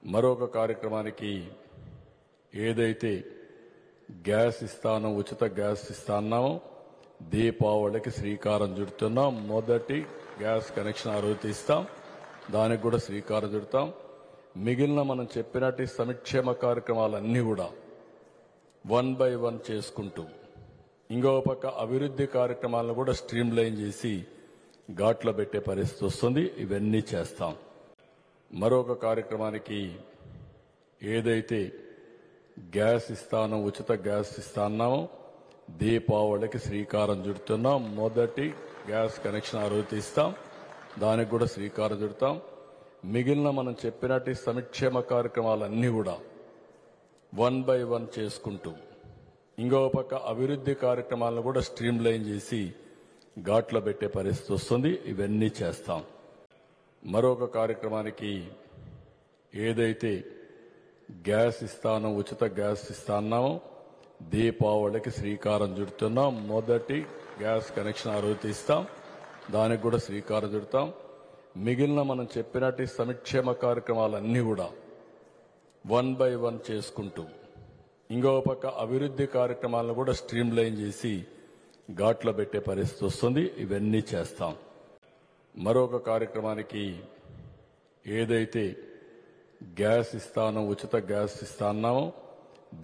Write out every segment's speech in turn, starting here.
మరొక కార్యక్రమానికి ఏదైతే గ్యాస్ ఇస్తానో ఉచిత గ్యాస్ ఇస్తాన్నామో దీపావళికి శ్రీకారం చుడుతున్నాం. మొదటి గ్యాస్ కనెక్షన్ ఆ రోజు ఇస్తాం, దానికి కూడా శ్రీకారం చుడతాం. మిగిలిన మనం చెప్పినట్టు సంక్షేమ కార్యక్రమాలన్నీ కూడా 1 by 1 చేసుకుంటూ ఇంకో పక్క అభివృద్ధి కార్యక్రమాలను కూడా స్ట్రీమ్ లైన్ చేసి ఘాట్లో పెట్టే పరిస్థితి వస్తుంది. ఇవన్నీ చేస్తాం. మరొక కార్యక్రమానికి ఏదైతే గ్యాస్ ఇస్తానో ఉచిత గ్యాస్ ఇస్తాన్నామో దీపావళికి శ్రీకారం చుడుతున్నాం. మొదటి గ్యాస్ కనెక్షన్ ఆ రోజు ఇస్తాం, దానికి కూడా శ్రీకారం చుడతాం. మిగిలిన మనం చెప్పినట్టు సంక్షేమ కార్యక్రమాలన్నీ కూడా 1 by 1 చేసుకుంటూ ఇంకో పక్క అభివృద్ధి కార్యక్రమాలను కూడా స్ట్రీమ్ లైన్ చేసి ఘాట్లో పెట్టే పరిస్థితి వస్తుంది. ఇవన్నీ చేస్తాం. మరొక కార్యక్రమానికి ఏదైతే గ్యాస్ ఇస్తానో ఉచిత గ్యాస్ ఇస్తాన్నామో దీపావళికి శ్రీకారం చుడుతున్నాం. మొదటి గ్యాస్ కనెక్షన్ ఆ రోజు ఇస్తాం, దానికి కూడా శ్రీకారం చుడతాం. మిగిలిన మనం చెప్పినట్టు సంక్షేమ కార్యక్రమాలన్నీ కూడా 1 by 1 చేసుకుంటూ ఇంకో పక్క అభివృద్ధి కార్యక్రమాలను కూడా స్ట్రీమ్ లైన్ చేసి ఘాట్లో పెట్టే పరిస్థితి వస్తుంది. ఇవన్నీ చేస్తాం. మరొక కార్యక్రమానికి ఏదైతే గ్యాస్ ఇస్తానో ఉచిత గ్యాస్ ఇస్తాన్నామో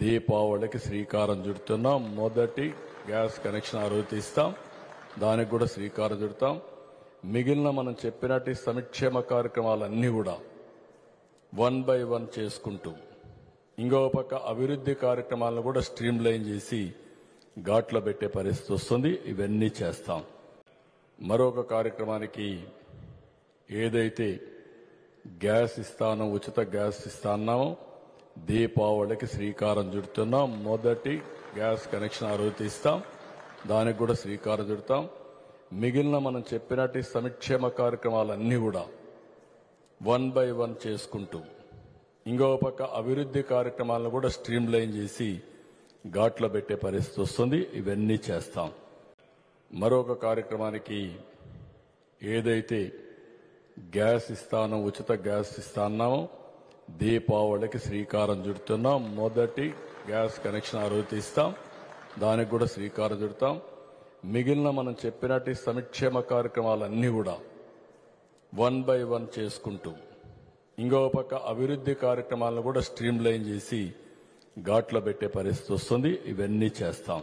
దీపావళికి శ్రీకారం చుడుతున్నాం. మొదటి గ్యాస్ కనెక్షన్ ఆ రోజు ఇస్తాం, దానికి కూడా శ్రీకారం చుడతాం. మిగిలిన మనం చెప్పినట్టు సంక్షేమ కార్యక్రమాలన్నీ కూడా 1 by 1 చేసుకుంటూ ఇంకో పక్క అభివృద్ధి కార్యక్రమాలను కూడా స్ట్రీమ్ లైన్ చేసి ఘాట్లో పెట్టే పరిస్థితి వస్తుంది. ఇవన్నీ చేస్తాం. మరొక కార్యక్రమానికి ఏదైతే గ్యాస్ ఇస్తానో ఉచిత గ్యాస్ ఇస్తాన్నామో దీపావళికి శ్రీకారం చుడుతున్నాం. మొదటి గ్యాస్ కనెక్షన్ ఆ రోజు ఇస్తాం, దానికి కూడా శ్రీకారం చుడతాం. మిగిలిన మనం చెప్పినట్టు సంక్షేమ కార్యక్రమాలన్నీ కూడా 1 by 1 చేసుకుంటూ ఇంకో పక్క అభివృద్ధి కార్యక్రమాలను కూడా స్ట్రీమ్ లైన్ చేసి ఘాట్లో పెట్టే పరిస్థితి వస్తుంది. ఇవన్నీ చేస్తాం. మరొక కార్యక్రమానికి ఏదైతే గ్యాస్ ఇస్తానో ఉచిత గ్యాస్ ఇస్తాన్నామో దీపావళికి శ్రీకారం చుడుతున్నాం. మొదటి గ్యాస్ కనెక్షన్ ఆ రోజు ఇస్తాం, దానికి కూడా శ్రీకారం చుడతాం. మిగిలిన మనం చెప్పినట్టు సంక్షేమ కార్యక్రమాలన్నీ కూడా 1 by 1 చేసుకుంటూ ఇంకో పక్క అభివృద్ధి కార్యక్రమాలను కూడా స్ట్రీమ్ లైన్ చేసి ఘాట్లో పెట్టే పరిస్థితి వస్తుంది. ఇవన్నీ చేస్తాం. మరొక కార్యక్రమానికి ఏదైతే గ్యాస్ ఇస్తానో ఉచిత గ్యాస్ ఇస్తాన్నామో దీపావళికి శ్రీకారం చుడుతున్నాం. మొదటి గ్యాస్ కనెక్షన్ ఆ రోజు ఇస్తాం, దానికి కూడా శ్రీకారం చుడతాం. మిగిలిన మనం చెప్పినట్టు సంక్షేమ కార్యక్రమాలన్నీ కూడా 1 by 1 చేసుకుంటూ ఇంకో పక్క అభివృద్ధి కార్యక్రమాలను కూడా స్ట్రీమ్ లైన్ చేసి ఘాట్లో పెట్టే పరిస్థితి వస్తుంది. ఇవన్నీ చేస్తాం.